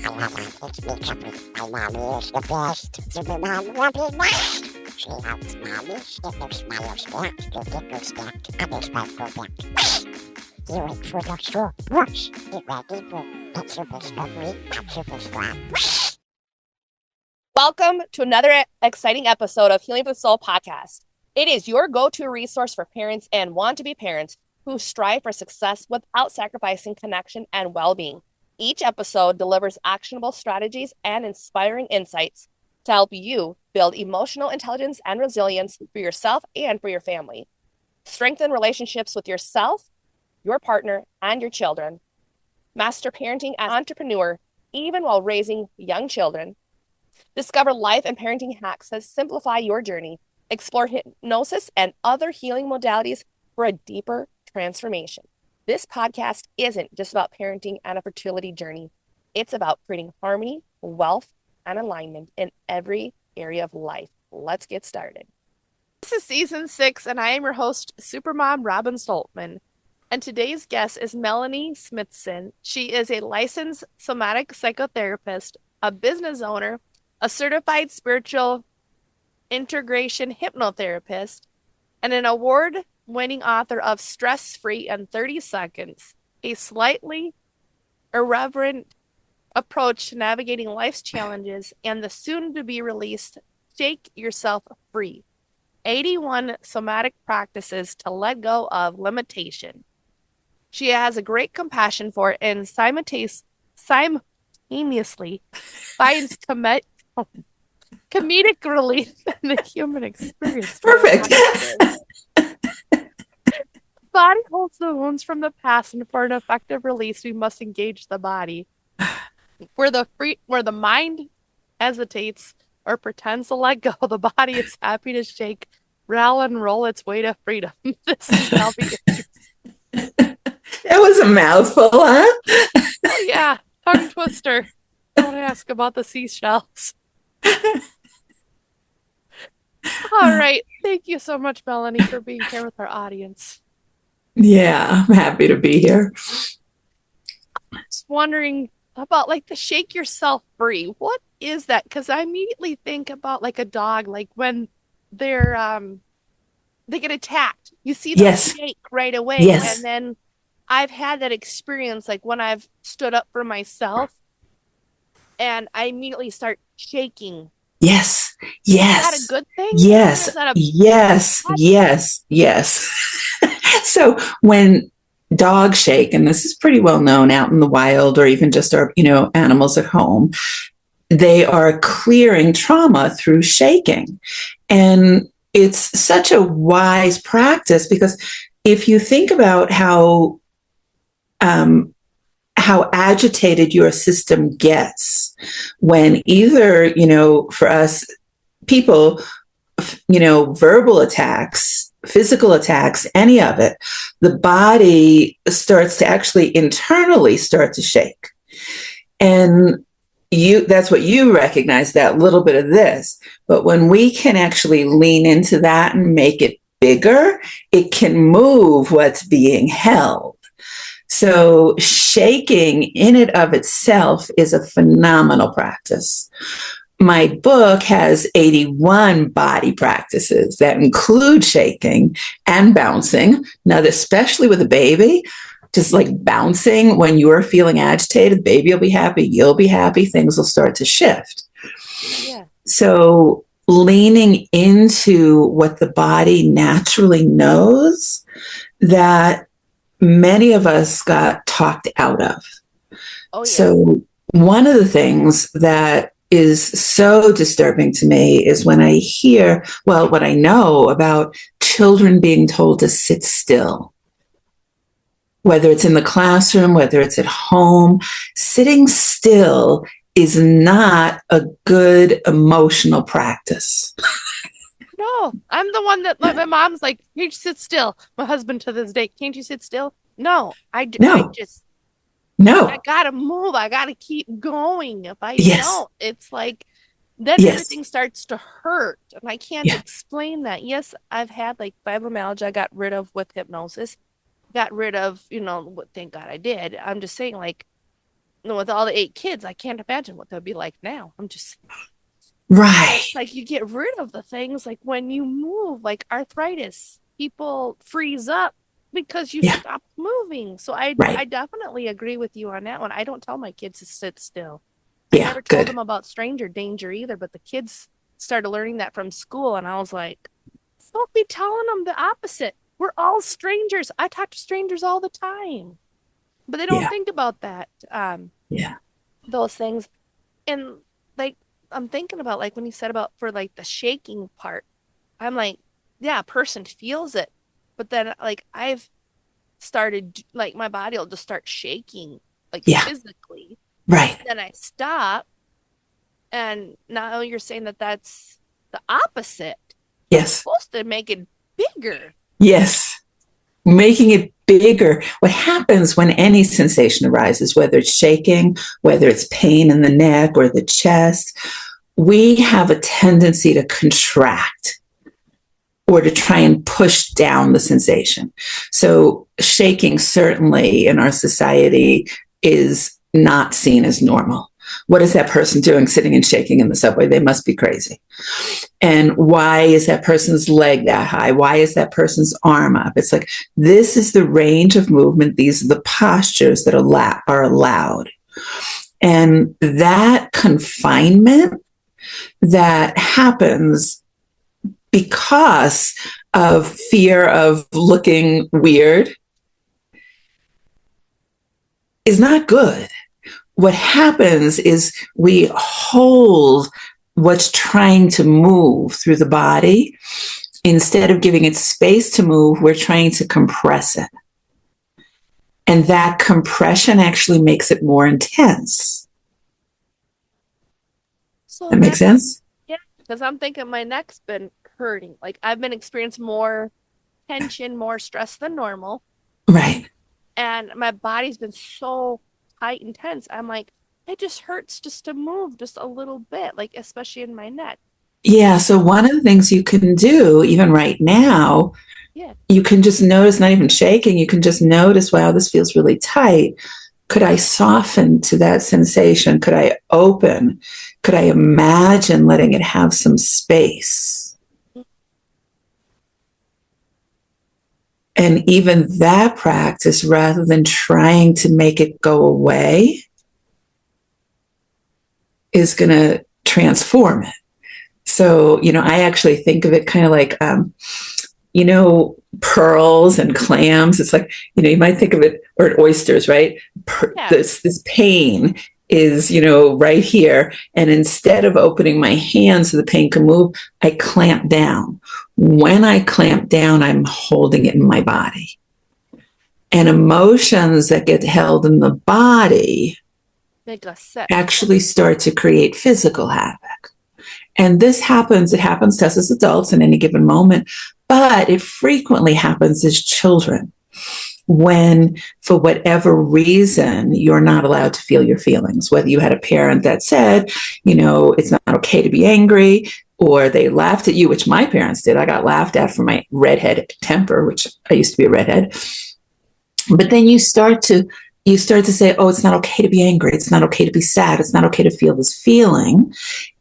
It's because my mommy is the best. Super mom, love you best. She helps mommy get their smiles back, their giggles back, and their sparkle back. You wait for the show. Watch. Get ready for that super discovery and super squad. Welcome to another exciting episode of Healing for the Soul podcast. It is your go-to resource for parents and want-to-be parents who strive for success without sacrificing connection and well-being. Each episode delivers actionable strategies and inspiring insights to help you build emotional intelligence and resilience for yourself and for your family. Strengthen relationships with yourself, your partner, and your children. Master parenting as an entrepreneur, even while raising young children. Discover life and parenting hacks that simplify your journey. Explore hypnosis and other healing modalities for a deeper transformation. This podcast isn't just about parenting and a fertility journey. It's about creating harmony, wealth, and alignment in every area of life. Let's get started. This is season 6, and I am your host, Supermom Robin Stoltman. And today's guest is Melanie Smithson. She is a licensed somatic psychotherapist, a business owner, a certified spiritual integration hypnotherapist, and an award-winning author of Stress-Free in 30 Seconds, a slightly irreverent approach to navigating life's challenges, and the soon-to-be-released Shake Yourself Free, 81 somatic practices to let go of limitation. She has a great compassion for and simultaneously finds comedic relief in the human experience. Perfect. Body holds the wounds from the past, and for an effective release, we must engage the body. Where the mind hesitates or pretends to let go, the body is happy to shake, rattle, and roll its way to freedom. This is That was a mouthful, huh? Oh, yeah, tongue twister. Don't ask about the seashells. All right. Thank you so much, Melanie, for being here with our audience. Yeah, I'm happy to be here. Just wondering about the shake yourself free. What is that? Because I immediately think about a dog, when they're they get attacked. You see them shake right away. Yes. And then I've had that experience when I've stood up for myself and I immediately start shaking. Yes. Is that a good thing? Yes. Yes. So when dogs shake, and this is pretty well known out in the wild or even just our, animals at home, they are clearing trauma through shaking. And it's such a wise practice because if you think about how agitated your system gets when either, for us people, verbal attacks, physical attacks, any of it, the body starts to actually internally start to shake. And that's what you recognize, that little bit of this. But when we can actually lean into that and make it bigger, it can move what's being held. So shaking in and of itself is a phenomenal practice. My book has 81 body practices that include shaking and bouncing. Now, especially with a baby, just bouncing when you're feeling agitated, the baby will be happy, you'll be happy, things will start to shift. Yeah. So leaning into what the body naturally knows that many of us got talked out of. Oh, yeah. So one of the things that is so disturbing to me is when I hear, what I know about children being told to sit still. Whether it's in the classroom, whether it's at home, sitting still is not a good emotional practice. No, I'm the one that my mom's like, can't you sit still? My husband to this day, can't you sit still? No, I gotta move. I gotta keep going. If I don't, it's then everything starts to hurt, and I can't explain that. Yes, I've had fibromyalgia. I got rid of with hypnosis. Got rid of, thank God I did. I'm just saying with all the 8 kids, I can't imagine what they'll be like now. I'm just Right. It's like you get rid of the things like when you move, like arthritis, people freeze up because you Yeah. stop moving. So I Right. definitely agree with you on that one. I don't tell my kids to sit still. I Yeah. never told Good. them about stranger danger either, but the kids started learning that from school, and I was like, don't be telling them the opposite. We're all strangers. I talk to strangers all the time, but they don't Yeah. think about that. Yeah. Those things. And like I'm thinking about like when you said about for like the shaking part, I'm like, yeah, a person feels it, but then like I've started like my body will just start shaking like Yeah. physically. Right. Then I stop, and now you're saying that that's the opposite. So I'm Yes. supposed to make it bigger. Yes. Making it bigger. What happens when any sensation arises, whether it's shaking, whether it's pain in the neck or the chest, we have a tendency to contract or to try and push down the sensation. So, shaking certainly in our society is not seen as normal. What is that person doing sitting and shaking in the subway? They must be crazy. And why is that person's leg that high? Why is that person's arm up? It's like, this is the range of movement. These are the postures that are allowed. And that confinement that happens because of fear of looking weird is not good. What happens is we hold what's trying to move through the body. Instead of giving it space to move, we're trying to compress it. And that compression actually makes it more intense. So That makes sense? Yeah, because I'm thinking my neck's been hurting. Like I've been experiencing more tension, more stress than normal. Right. And my body's been so tight and tense. I'm like, it just hurts just to move just a little bit, like especially in my neck. Yeah. So, one of the things you can do, even right now, Yeah. you can just notice, not even shaking, you can just notice, wow, this feels really tight. Could I soften to that sensation? Could I open? Could I imagine letting it have some space? And even that practice, rather than trying to make it go away, is going to transform it. So, I actually think of it kind of like, pearls and clams. It's like, you might think of it, or oysters, right? Yeah. This pain is, right here. And instead of opening my hands so the pain can move, I clamp down. When I clamp down, I'm holding it in my body. And emotions that get held in the body Make us sick. actually start to create physical havoc. And it happens to us as adults in any given moment, but it frequently happens as children when, for whatever reason, you're not allowed to feel your feelings. Whether you had a parent that said, it's not okay to be angry, or they laughed at you, which my parents did. I got laughed at for my redhead temper, which I used to be a redhead. But then you start to say, oh, it's not okay to be angry. It's not okay to be sad. It's not okay to feel this feeling.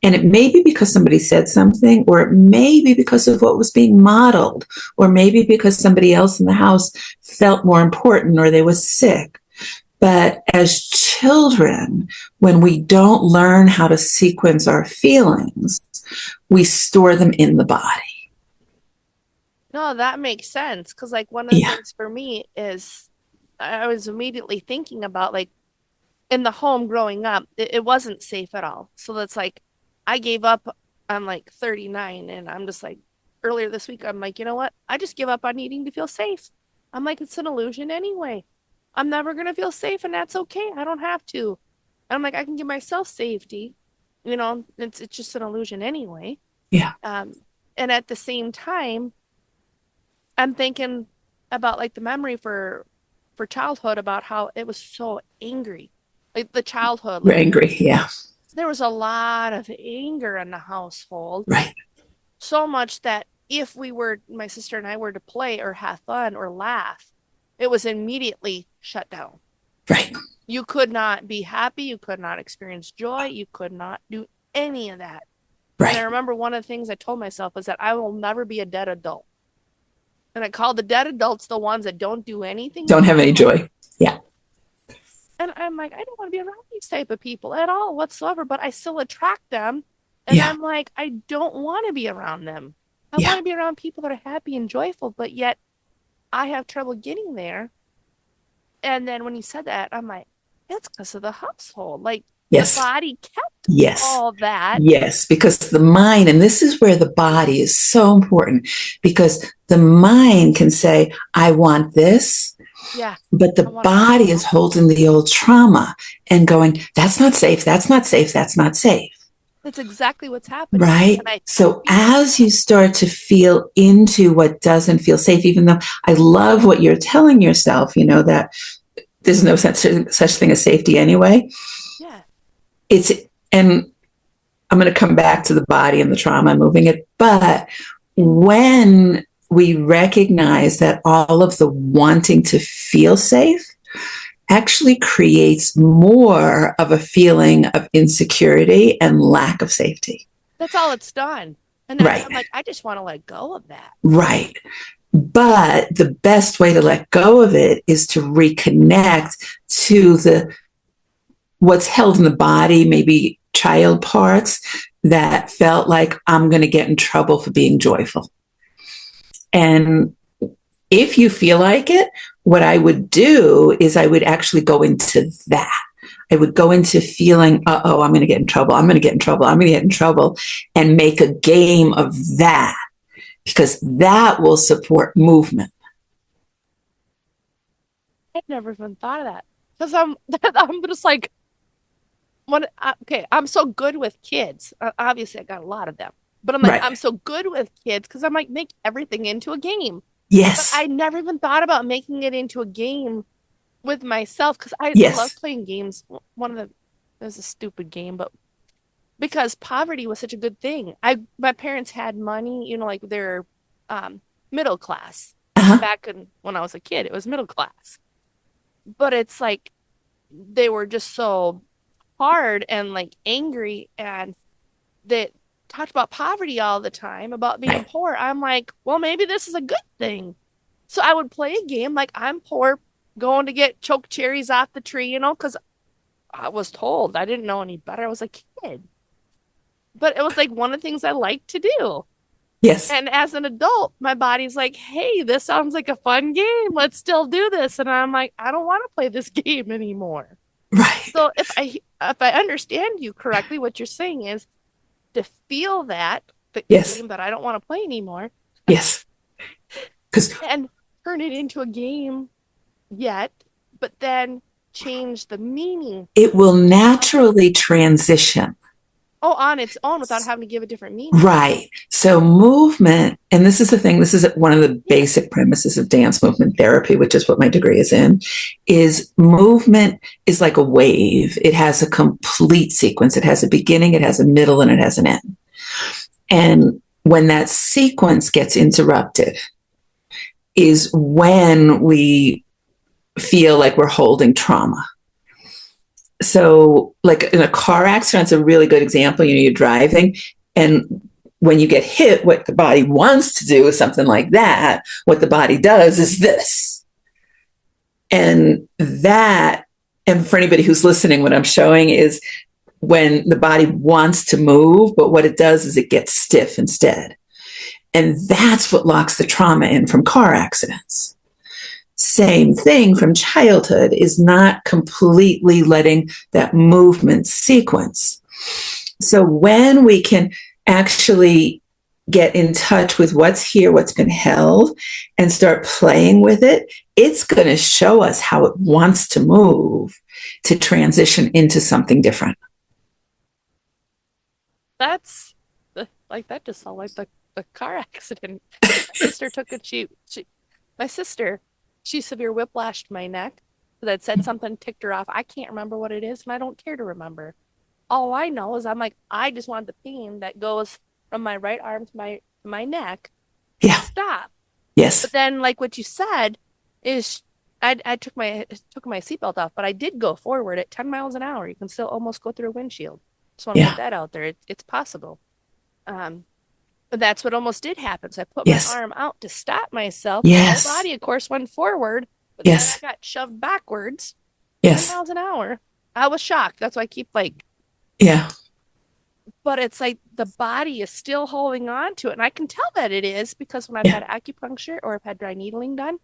And it may be because somebody said something, or it may be because of what was being modeled, or maybe because somebody else in the house felt more important, or they were sick. But as children, when we don't learn how to sequence our feelings, we store them in the body. No, that makes sense. Because like one of the things for me is I was immediately thinking about like in the home growing up, it wasn't safe at all. So that's like I gave up. I'm like 39, and I'm just like earlier this week, I'm like, you know what? I just give up on needing to feel safe. I'm like, it's an illusion anyway. I'm never gonna feel safe, and that's okay. I don't have to. And I'm like, I can give myself safety. It's just an illusion anyway. Yeah. And at the same time, I'm thinking about like the memory for childhood about how it was so angry. Like the childhood. We're angry, yeah. There was a lot of anger in the household. Right. So much that if my sister and I were to play or have fun or laugh, it was immediately shut down. Right. You could not be happy. You could not experience joy. You could not do any of that. And I Right. remember one of the things I told myself was that I will never be a dead adult. And I call the dead adults the ones that don't do anything. Don't have any joy. Yeah. And I'm like, I don't want to be around these type of people at all whatsoever, but I still attract them. And Yeah. I'm like, I don't want to be around them. I Yeah. want to be around people that are happy and joyful, but yet I have trouble getting there. And then when he said that, I'm like, it's because of the household. Like Yes. the body kept Yes. all that. Yes, because the mind, and this is where the body is so important, because the mind can say, I want this. Yeah. But the body is holding the old trauma and going, that's not safe. That's not safe. That's not safe. That's exactly what's happening. Right. So as you start to feel into what doesn't feel safe, even though I love what you're telling yourself, that there's no such thing as safety anyway. Yeah. And I'm going to come back to the body and the trauma, moving it. But when we recognize that all of the wanting to feel safe actually creates more of a feeling of insecurity and lack of safety. That's all it's done. And then right. I'm like, I just want to let go of that. Right. But the best way to let go of it is to reconnect to what's held in the body, maybe child parts that felt like I'm going to get in trouble for being joyful. And if you feel like it, what I would do is I would actually go into that. I would go into feeling, I'm going to get in trouble. I'm going to get in trouble. I'm going to get in trouble, and make a game of that, because that will support movement. I've never even thought of that, because I'm just like, I'm so good with kids. Obviously, I got a lot of them, but I'm like, right. I'm so good with kids because I'm like, make everything into a game. Yes. But I never even thought about making it into a game with myself, because I love playing games. It was a stupid game, but because poverty was such a good thing. My parents had money, like they're middle class. Back when I was a kid, it was middle class. But it's like they were just so hard and like angry, and they talked about poverty all the time, about being poor. I'm like, well, maybe this is a good thing. So I would play a game like I'm poor, going to get choke cherries off the tree, because I was told. I didn't know any better. I was a kid. But it was like one of the things I liked to do. Yes. And as an adult, my body's like, hey, this sounds like a fun game. Let's still do this. And I'm like, I don't want to play this game anymore. Right. So if I understand you correctly, what you're saying is to feel that the game that I don't want to play anymore. Yes. And turn it into a game but then change the meaning. It will naturally transition. Oh, on its own, without having to give a different meaning. Right. So movement, and this is the thing, this is one of the basic premises of dance movement therapy, which is what my degree is in, is movement is like a wave. It has a complete sequence. It has a beginning, it has a middle, and it has an end. And when that sequence gets interrupted is when we feel like we're holding trauma. So like in a car accident, it's a really good example. You're driving, and when you get hit, what the body wants to do is something like that. What the body does is this. And for anybody who's listening, what I'm showing is when the body wants to move, but what it does is it gets stiff instead. And that's what locks the trauma in from car accidents. Same thing from childhood, is not completely letting that movement sequence. So when we can actually get in touch with what's here, what's been held, and start playing with it, it's going to show us how it wants to move to transition into something different. That's like, that just sounds like the car accident. My sister she severe whiplashed my neck. That said something ticked her off. I can't remember what it is, and I don't care to remember. All I know is I'm like, I just want the pain that goes from my right arm to my neck to stop. Yes. But then, like what you said, is I took my seatbelt off, but I did go forward at 10 miles an hour. You can still almost go through a windshield. Just want to put that out there. It's possible. But that's what almost did happen. So I put my arm out to stop myself. Yes. My body, of course, went forward, but then I got shoved backwards. 10 miles an hour. I was shocked. That's why I keep like. Yeah. But it's like the body is still holding on to it. And I can tell that it is because when I've had acupuncture or I've had dry needling done,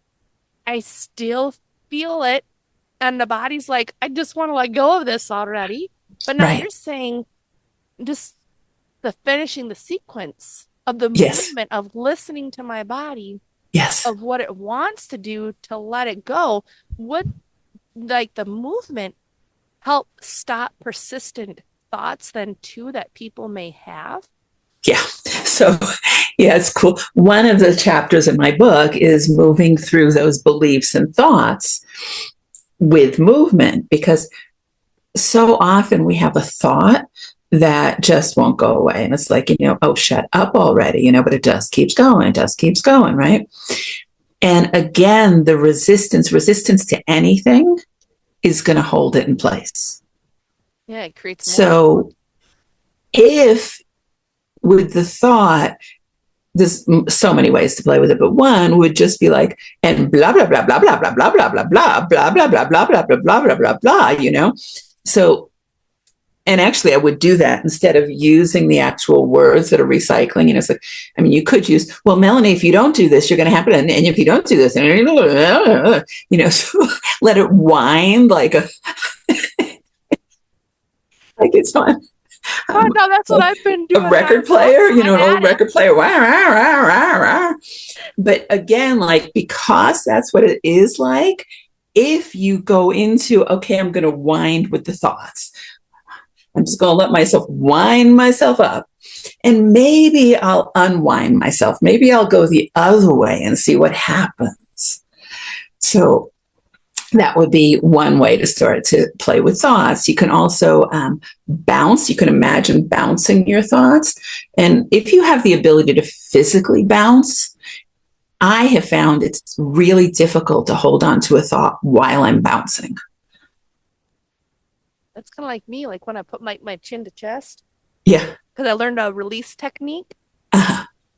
I still feel it. And the body's like, I just want to let go of this already. But now you're saying just the finishing the sequence of the movement of listening to my body, of what it wants to do to let it go. Would like the movement help stop persistent thoughts then too that people may have? Yeah. So, it's cool. One of the chapters in my book is moving through those beliefs and thoughts with movement, because so often we have a thought that just won't go away. And it's like, oh, shut up already, but it just keeps going, right? And again, the resistance to anything is going to hold it in place. Yeah, it creates more. So if with the thought, there's so many ways to play with it, but one would just be like, and blah, blah, blah, blah, blah, blah, blah, blah, blah, blah, blah, blah, blah, blah, blah, blah, blah, blah, blah, So, and actually I would do that instead of using the actual words that are recycling. It's like, you could use, well, Melanie, if you don't do this, you're going to happen. And if you don't do this, so let it wind like a, like it's on. Oh, no, that's what I've been doing. A record player, an old record player. But again, like, because that's what it is like, if you go into, okay, I'm going to wind with the thoughts. I'm just going to let myself wind myself up. And maybe I'll unwind myself. Maybe I'll go the other way and see what happens. So that would be one way to start to play with thoughts. You can also bounce. You can imagine bouncing your thoughts. And if you have the ability to physically bounce, I have found it's really difficult to hold on to a thought while I'm bouncing. That's kind of like me, like when I put my chin to chest. Yeah. Because I learned a release technique.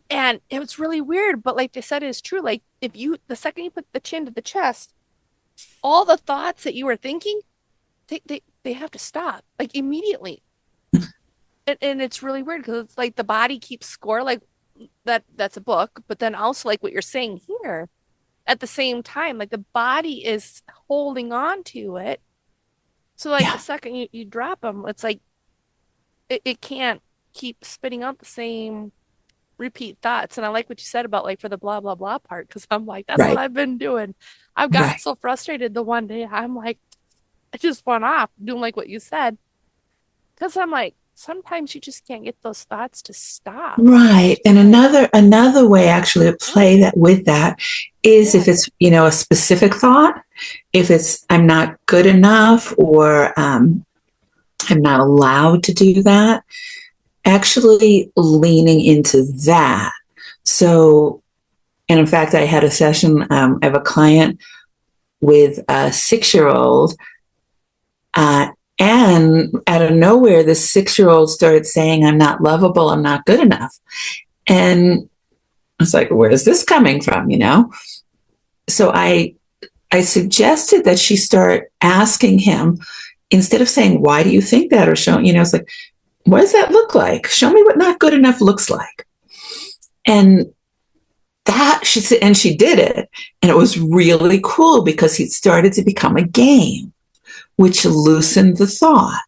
And it was really weird, but like they said, it's true. Like the second you put the chin to the chest, all the thoughts that you were thinking, they have to stop like immediately. And it's really weird because it's like the body keeps score, like that's a book, but then also like what you're saying here at the same time, like the body is holding on to it. So like the second you drop them, it's like it can't keep spitting out the same repeat thoughts. And I like what you said about like for the blah, blah, blah part, because I'm like, that's what I've been doing. I've gotten so frustrated the one day. I'm like, I just went off doing like what you said. Because I'm like, sometimes you just can't get those thoughts to stop. Right. And another way actually to play that with that is if it's, a specific thought, if it's, I'm not good enough or I'm not allowed to do that, actually leaning into that. So, and in fact, I had a session, I have a client with a 6-year-old, and out of nowhere, the 6-year-old started saying, I'm not lovable, I'm not good enough. And I was like, where's this coming from, So I suggested that she start asking him, instead of saying, why do you think that? Or showing, it's like, what does that look like? Show me what not good enough looks like. And that she said, and she did it. And it was really cool because it started to become a game, which loosened the thought.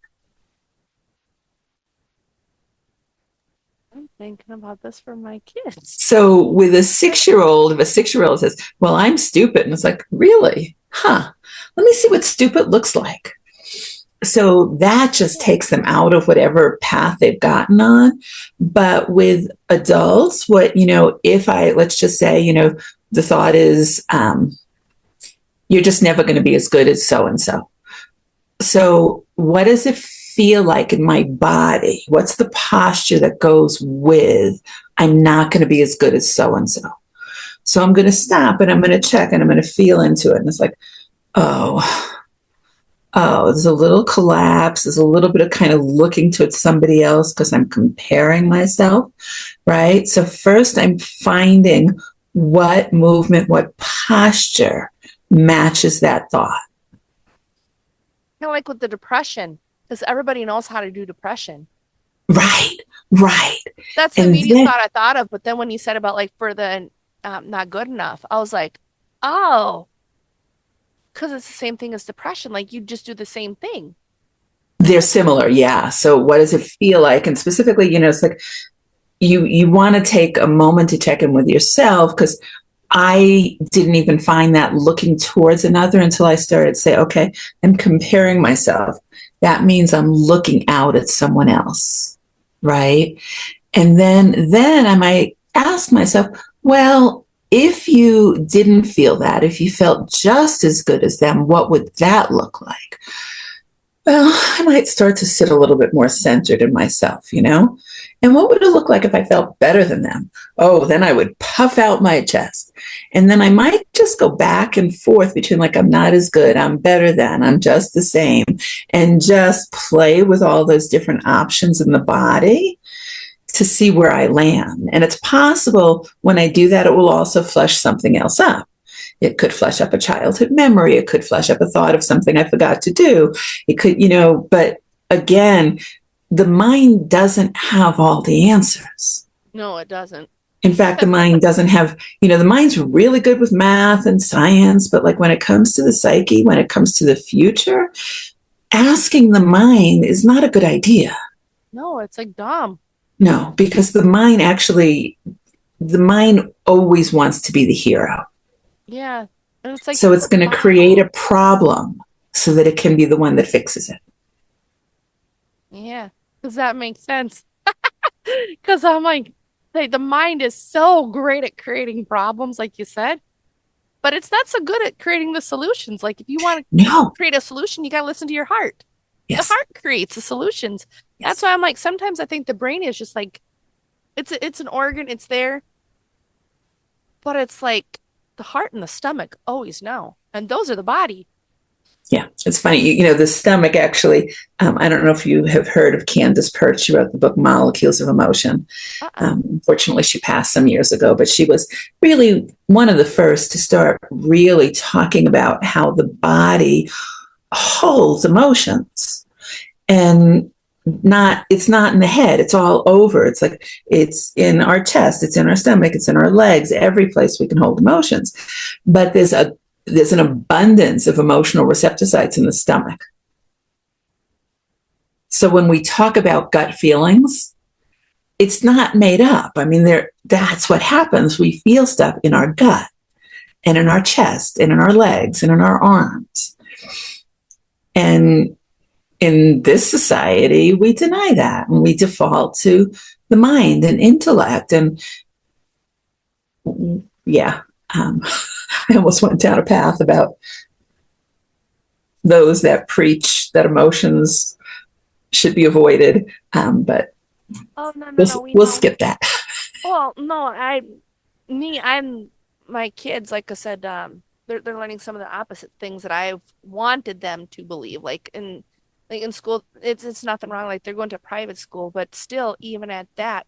I'm thinking about this for my kids. So with a 6-year-old, if a 6-year-old says, well, I'm stupid. And it's like, really? Let me see what stupid looks like. So that just takes them out of whatever path they've gotten on. But with adults, let's just say, the thought is, you're just never going to be as good as so-and-so. So what does it feel like in my body? What's the posture that goes with, I'm not going to be as good as so-and-so? So I'm going to stop and I'm going to check and I'm going to feel into it. And it's like, Oh, there's a little collapse. There's a little bit of kind of looking towards somebody else because I'm comparing myself, right? So first I'm finding what movement, what posture matches that thought. Kind of like with the depression, because everybody knows how to do depression. Right, right. That's the And immediate then, thought I thought of. But then when you said about like for the not good enough, I was like, oh, because it's the same thing as depression. Like you just do the same thing. they're similar, yeah. So what does it feel like? And specifically, it's like you want to take a moment to check in with yourself, because I didn't even find that looking towards another until I started to say, okay, I'm comparing myself. That means I'm looking out at someone else, right? And then I might ask myself, well, if you didn't feel that, if you felt just as good as them, what would that look like? Well, I might start to sit a little bit more centered in myself, And what would it look like if I felt better than them? Oh, then I would puff out my chest. And then I might just go back and forth between like, I'm not as good, I'm better than, I'm just the same, and just play with all those different options in the body to see where I land. And it's possible when I do that, it will also flush something else up. It could flush up a childhood memory. It could flush up a thought of something I forgot to do. It could, but again, the mind doesn't have all the answers. No, it doesn't. In fact, the mind doesn't have, the mind's really good with math and science, but like when it comes to the psyche, when it comes to the future, asking the mind is not a good idea. No, it's like dumb. No, because the mind always wants to be the hero. Yeah. And it's like, So it's going to create a problem so that it can be the one that fixes it. yeah, because that makes sense. Because I'm like, the mind is so great at creating problems, like you said, but it's not so good at creating the solutions. Like if you want to No. create a solution, you got to listen to your heart. Yes. The heart creates the solutions. Yes. That's why I'm like, sometimes I think the brain is just like, it's an organ, it's there, but it's like the heart and the stomach always know, and those are the body. Yeah, it's funny. The stomach actually, I don't know if you have heard of Candace Pert. She wrote the book Molecules of Emotion. Unfortunately, she passed some years ago, but she was really one of the first to start really talking about how the body holds emotions. And it's not in the head, it's all over. It's like it's in our chest, it's in our stomach, it's in our legs, every place we can hold emotions. But there's an abundance of emotional receptor sites in the stomach. So when we talk about gut feelings, it's not made up. I mean, that's what happens. We feel stuff in our gut and in our chest and in our legs and in our arms. And in this society, we deny that and we default to the mind and intellect. And yeah, I almost went down a path about those that preach that emotions should be avoided. But we'll skip that. Well, no, I'm my kids, like I said, they're learning some of the opposite things that I've wanted them to believe. Like in school, it's nothing wrong. Like they're going to private school, but still, even at that,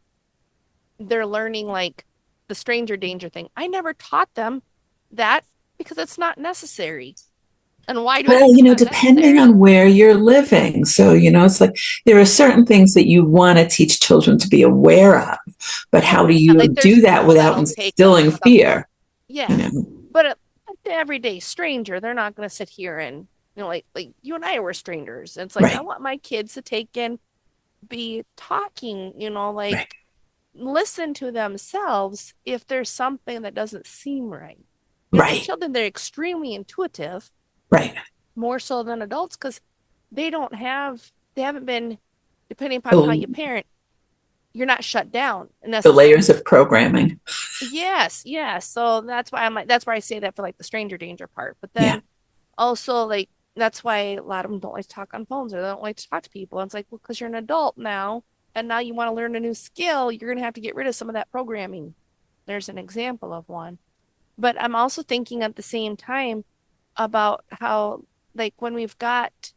they're learning like the stranger danger thing. I never taught them that because it's not necessary. And why do depending on where you're living. So, it's like there are certain things that you want to teach children to be aware of, but how do you do that without instilling fear? Yeah. But the everyday stranger, they're not going to sit here and, like you and I were strangers. And it's like, right. I want my kids to take in, be talking, right. Listen to themselves if there's something that doesn't seem right. Right. Children, they're extremely intuitive. Right. More so than adults because they haven't been, depending upon how you parent, you're not shut down. The layers of programming. Yes. So that's why that's where I say that for like the stranger danger part. But then also like, that's why a lot of them don't like to talk on phones or they don't like to talk to people. And it's like, well, because you're an adult now and now you want to learn a new skill, you're going to have to get rid of some of that programming. There's an example of one. But I'm also thinking at the same time, about how, like, when we've got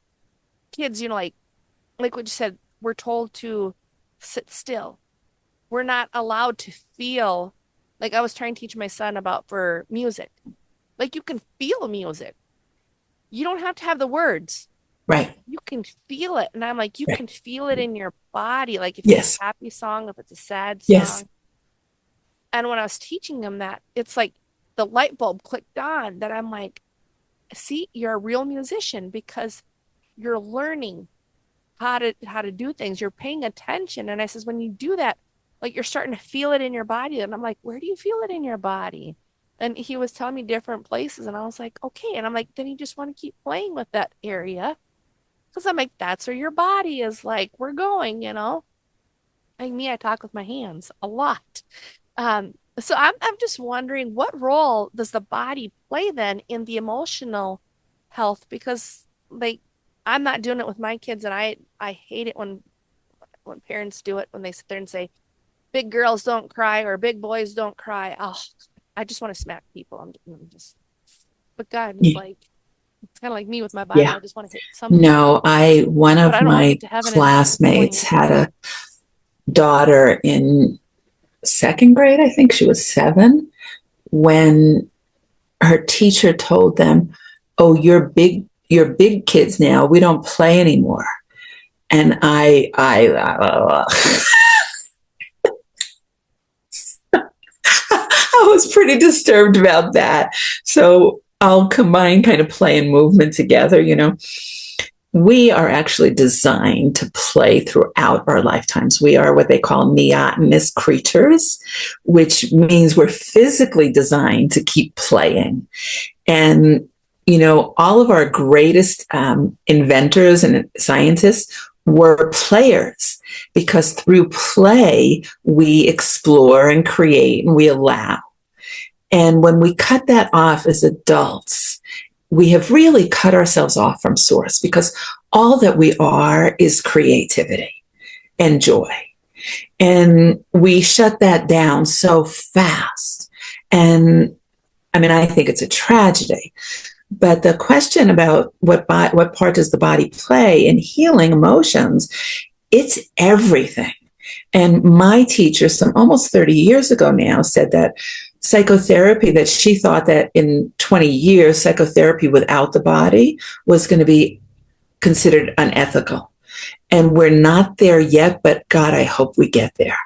kids, like what you said, we're told to sit still. We're not allowed to feel. Like I was trying to teach my son about for music. Like you can feel music. You don't have to have the words. Right. You can feel it. And I'm like, you Right. can feel it in your body. Like if Yes. it's a happy song, if it's a sad Yes. song. And when I was teaching him that, it's like the light bulb clicked on that I'm like, see, you're a real musician because you're learning how to do things. You're paying attention. And I says, when you do that, like you're starting to feel it in your body. And I'm like, where do you feel it in your body? And he was telling me different places. And I was like, okay. And I'm like, then you just want to keep playing with that area. Because I'm like, that's where your body is like, we're going, Like me, I talk with my hands a lot. So I'm just wondering, what role does the body play then in the emotional health? Because like I'm not doing it with my kids, and I hate it when parents do it when they sit there and say, "Big girls don't cry" or "Big boys don't cry." Oh, I just want to smack people. I'm just, but God, it's Yeah. like it's kind of like me with my Bible. Yeah. I just want to hit something. No, one But of I don't want to my get to heaven and classmates explain had a daughter in second grade. I think she was 7 when her teacher told them, "Oh, you're big kids now. We don't play anymore." And I was pretty disturbed about that. So I'll combine kind of play and movement together. We are actually designed to play throughout our lifetimes. We are what they call neotenous creatures, which means we're physically designed to keep playing. And, all of our greatest inventors and scientists were players because through play, we explore and create and we allow. And when we cut that off as adults, we have really cut ourselves off from source because all that we are is creativity and joy. And we shut that down so fast. And I mean, I think it's a tragedy. But the question about what part does the body play in healing emotions, it's everything. And my teacher, some almost 30 years ago now, said that psychotherapy, that she thought that in 20 years, psychotherapy without the body was going to be considered unethical. And we're not there yet, but God, I hope we get there.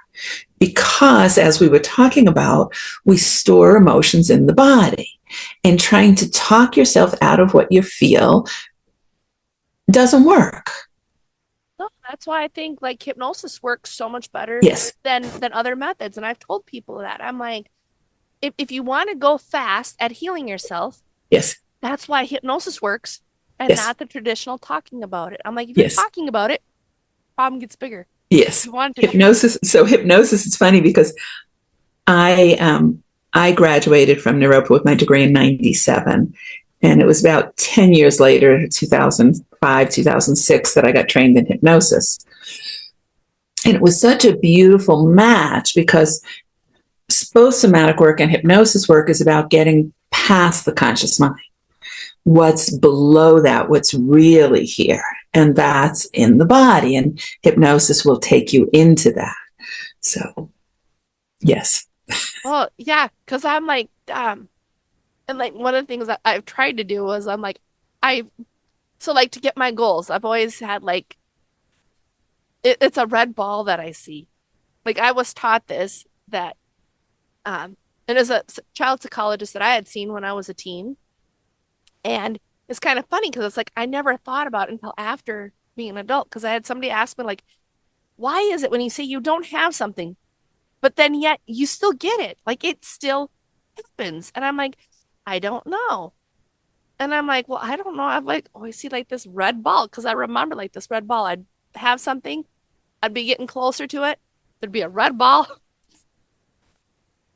Because as we were talking about, we store emotions in the body. And trying to talk yourself out of what you feel doesn't work. No, that's why I think like hypnosis works so much better Yes. than other methods. And I've told people that. I'm like, if you want to go fast at healing yourself, Yes. that's why hypnosis works and Yes. not the traditional talking about it. I'm like, if Yes. you're talking about it, problem gets bigger. Yes. You want to Hypnosis. So hypnosis is funny because I graduated from Naropa with my degree in 97. And it was about 10 years later, 2005, 2006, that I got trained in hypnosis. And it was such a beautiful match because both somatic work and hypnosis work is about getting past the conscious mind. What's below that, what's really here, and that's in the body. And hypnosis will take you into that. So, yes. Well, yeah, because I'm like, and like one of the things that I've tried to do was I'm like, so like to get my goals, I've always had like, it's a red ball that I see. Like I was taught this that, and as a child psychologist that I had seen when I was a teen. And it's kind of funny because it's like, I never thought about it until after being an adult. Because I had somebody ask me like, why is it when you say you don't have something, but then yet you still get it? Like it still happens. And I'm like, I don't know. And I'm like, well, I don't know. I'm like, oh, I see like this red ball. Because I remember like this red ball. I'd have something, I'd be getting closer to it. There'd be a red ball.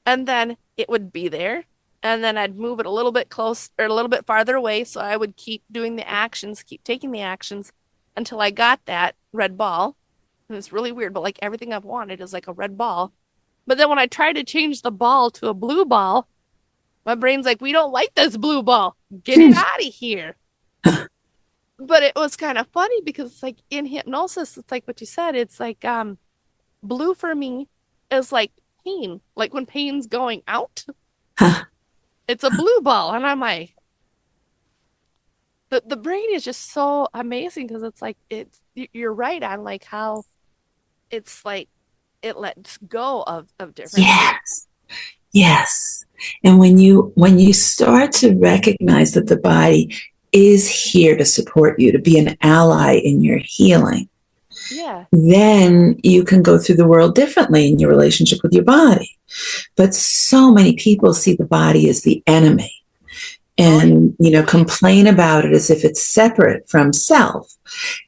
And then it would be there. And then I'd move it a little bit close or a little bit farther away. So I would keep doing the actions, keep taking the actions until I got that red ball. And it's really weird, but like everything I've wanted is like a red ball. But then when I tried to change the ball to a blue ball, My brain's like, we don't like this blue ball. Get it out of here. But it was kind of funny because it's like in hypnosis, it's like what you said. It's like blue for me is like pain. Like when pain's going out, it's a blue ball. And I'm like, the brain is just so amazing because it's like you're right on like how it's like it lets go of different Yes. Yes. And when you start to recognize that the body is here to support you, to be an ally in your healing, then you can go through the world differently in your relationship with your body. But so many people see the body as the enemy and, complain about it as if it's separate from self.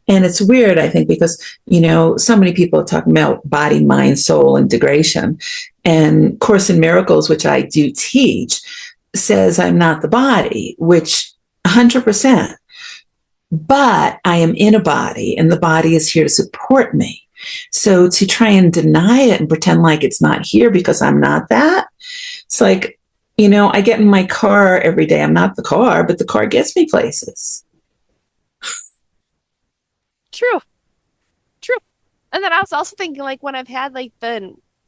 And it's weird, I think, because, so many people are talking about body, mind, soul integration. And Course in Miracles, which I do teach, says I'm not the body, which 100%. But I am in a body and the body is here to support me. So to try and deny it and pretend like it's not here because I'm not that, it's like, I get in my car every day. I'm not the car, but the car gets me places. True. And then I was also thinking like when I've had like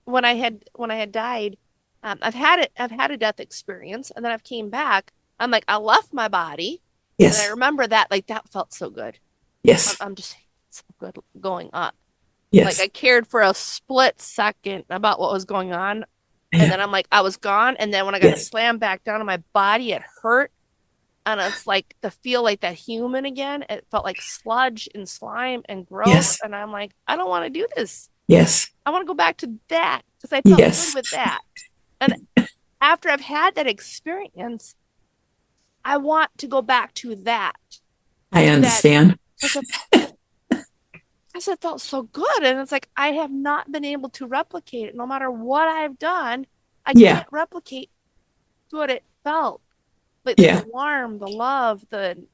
when I had died, I've had a death experience and then I've came back. I'm like, I left my body. Yes. And I remember that, like, that felt so good. Yes. I'm just so good going up. Yes. Like I cared for a split second about what was going on. And then I'm like, I was gone. And then when I got slammed back down on my body, it hurt. And it's like to feel like that human again. It felt like sludge and slime and gross. Yes. And I'm like, I don't want to do this. Yes. I want to go back to that because I felt good with that. And after I've had that experience, I want to go back to that. I understand. Because it felt so good. And it's like, I have not been able to replicate it. No matter what I've done, I can't replicate what it felt. Like the warmth, the love, it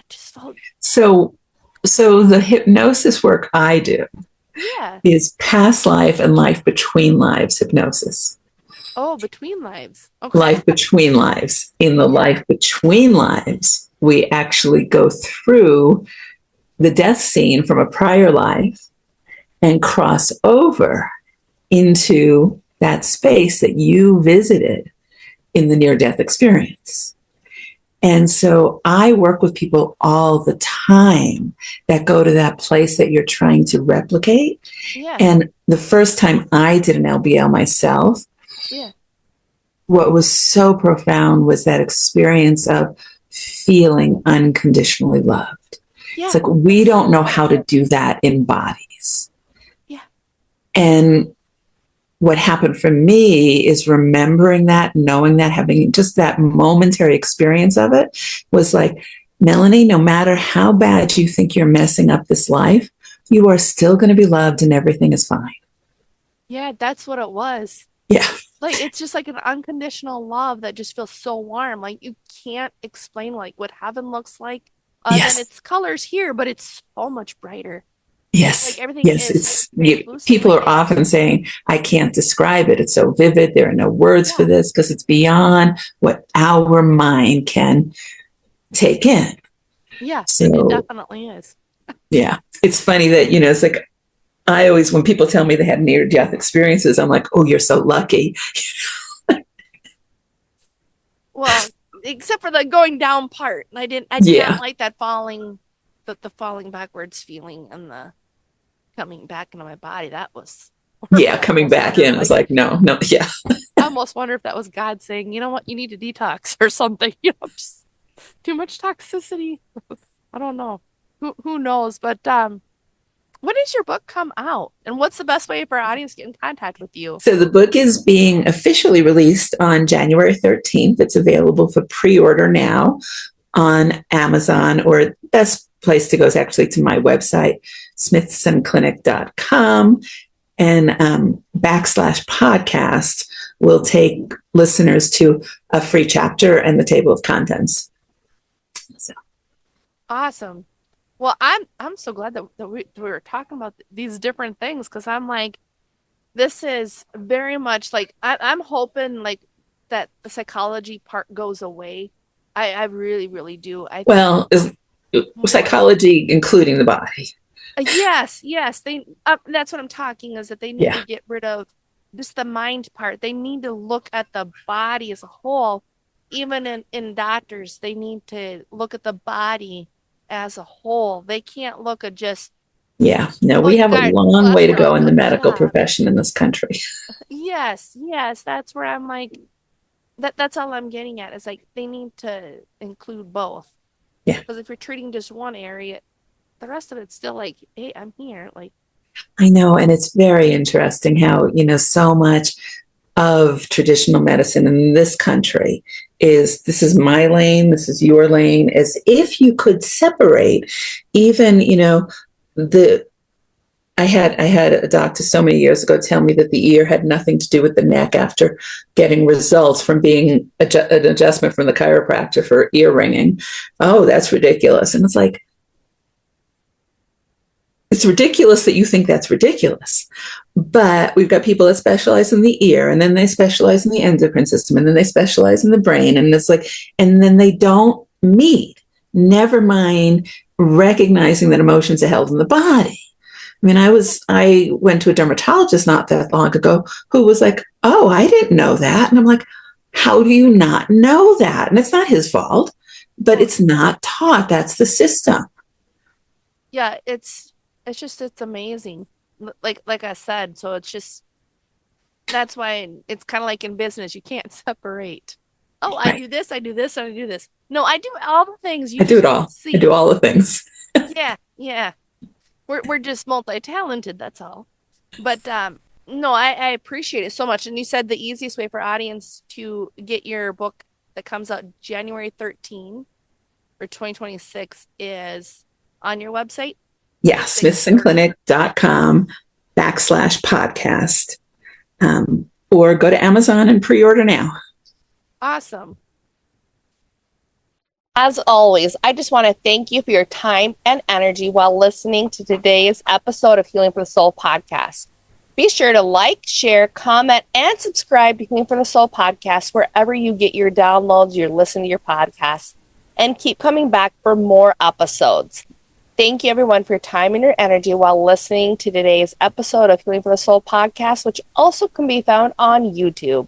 just felt. So the hypnosis work I do is past life and life between lives hypnosis. Oh, between lives. Okay. Life between lives. In the life between lives, we actually go through the death scene from a prior life and cross over into that space that you visited in the near-death experience. And so I work with people all the time that go to that place that you're trying to replicate. Yeah. And the first time I did an LBL myself, what was so profound was that experience of feeling unconditionally loved. It's like we don't know how to do that in bodies. Yeah. And what happened for me is remembering that, knowing that, having just that momentary experience of it was like, Melanie, no matter how bad you think you're messing up this life, you are still going to be loved and everything is fine. Yeah, that's what it was. Yeah. Like, it's just like an unconditional love that just feels so warm. Like you can't explain like what heaven looks like. And its colors here, but it's so much brighter. Yes. Like everything is people are often saying, I can't describe it. It's so vivid. There are no words for this because it's beyond what our mind can take in. Yeah, so, it definitely is. Yeah. It's funny that, it's like, I always, when people tell me they had near-death experiences, I'm like, oh, you're so lucky. Well, except for the going down part. I did not like that falling, the falling backwards feeling and the coming back into my body. That was coming back in. I was like, no. I almost wonder if that was God saying, you know what, you need to detox or something. Just too much toxicity. I don't know. Who knows? But when does your book come out? And what's the best way for our audience to get in contact with you? So the book is being officially released on January 13th. It's available for pre-order now on Amazon, or the best place to go is actually to my website, smithsonclinic.com, and /podcast will take listeners to a free chapter and the table of contents. So. Awesome. Well, I'm so glad that we were talking about these different things because I'm like, this is very much like I'm hoping like that the psychology part goes away. I really, really do. I think Well, is more. psychology including the body? Yes, yes. They that's what I'm talking is that they need Yeah. to get rid of just the mind part. They need to look at the body as a whole. Even in doctors, they need to look at the body as a whole. They can't look at just, Yeah. No, oh, we you have a got long way to go cholesterol. in the Good medical job. profession in this country. Yes, yes. That's where I'm like, that's all I'm getting at. Is like they need to include both. Yeah. Because if you're treating just one area, the rest of it's still like, hey, I'm here. Like, I know. And it's very interesting how, so much of traditional medicine in this country is this is my lane, this is your lane, as if you could separate even, the I had a doctor so many years ago tell me that the ear had nothing to do with the neck after getting results from being an adjustment from the chiropractor for ear ringing. Oh, that's ridiculous. And it's like, it's ridiculous that you think that's ridiculous. But we've got people that specialize in the ear, and then they specialize in the endocrine system, and then they specialize in the brain. And it's like, and then they don't meet, never mind recognizing that emotions are held in the body. I mean, I went to a dermatologist not that long ago who was like, "Oh, I didn't know that." And I'm like, "How do you not know that?" And it's not his fault, but it's not taught. That's the system. yeah, it's amazing. Like I said, so it's just that's why it's kind of like in business, you can't separate. Oh, I Right. do this, I do this, and I do this. No, I do all the things I you do just it don't all. I do see. all the things. Yeah, yeah. We're just multi-talented, that's all. But no, I appreciate it so much. And you said the easiest way for audience to get your book that comes out January 13 for 2026 is on your website. Yeah, That you or smithsonclinic.com/podcast. Or go to Amazon and pre-order now. awesome. As always, I just want to thank you for your time and energy while listening to today's episode of Healing for the Soul podcast. Be sure to like, share, comment, and subscribe to Healing for the Soul podcast wherever you get your downloads, you're listening to your podcasts, and keep coming back for more episodes. Thank you, everyone, for your time and your energy while listening to today's episode of Healing for the Soul podcast, which also can be found on YouTube.